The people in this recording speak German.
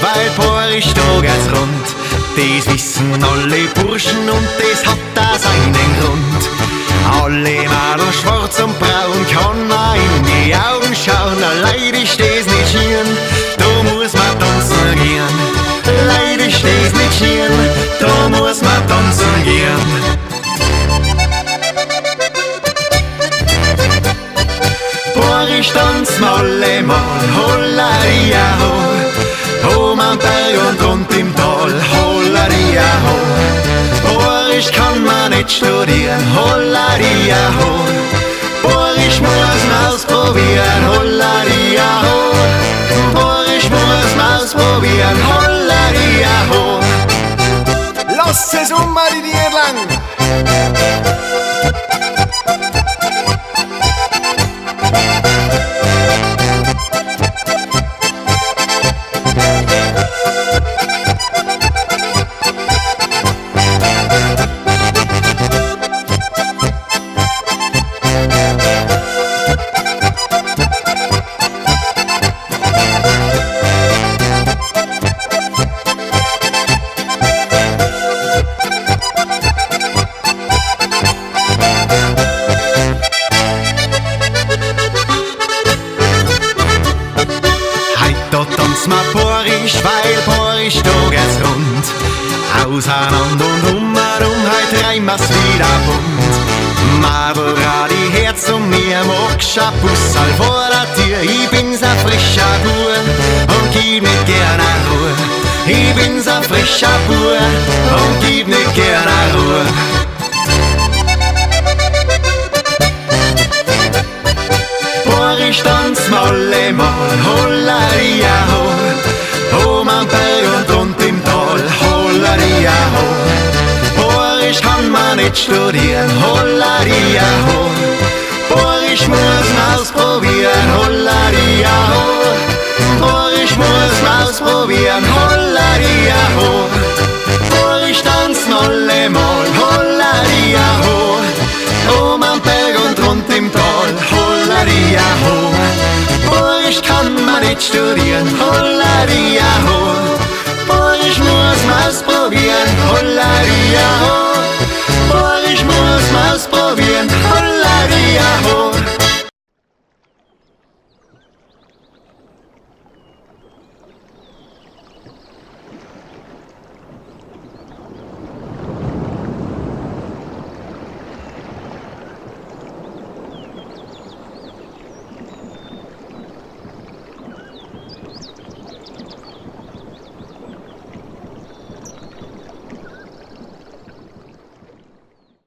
weil Porisch da geht's rund. Das wissen alle Burschen und das hat da seinen Grund. Alle Mädel schwarz und braun kann man in die Augen schauen. Leider ist das nicht schön, da muss man tanzen gehen. Leider ist das nicht schön, da muss man tanzen gehen. Porisch tanzen alle mal, Hollaria ho. Oben am Berg und rund im Tal, Hollaria ho. Porisch kann man nicht studieren, Hollaria ho. Porisch muss man ausprobieren, Hollaria ho. Porisch muss man ausprobieren, Hollaria ho. Lass es die lang! Da tanzt man Porisch, weil Porisch da geht's rund. Auseinander und herum, heut rein wir's wieder bunt. Madel, die Herz um mir, magst ein Bussal vor der Tür. Ich bin's ein frischer Bur und gib nicht gern a Ruhe. Ich bin's ein frischer Bur und gib nicht gern a Ruhe. Porisch tanzen alle mal, Hollaria ho. Oben am Berg und rund im Tal, Hollaria ho. Porisch kann man nicht studieren, Hollaria ho. Porisch muss man ausprobieren, Hollaria ho. Porisch muss man ausprobieren, Hollaria ho. Porisch tanzen alle mal, Hollaria ho. Oben am Berg und rund im Tal, Hollaria ho. Porisch kann man nicht studieren, Hollaria ho. Porisch muss man ausprobieren, Hollaria ho. Porisch muss man ausprobieren.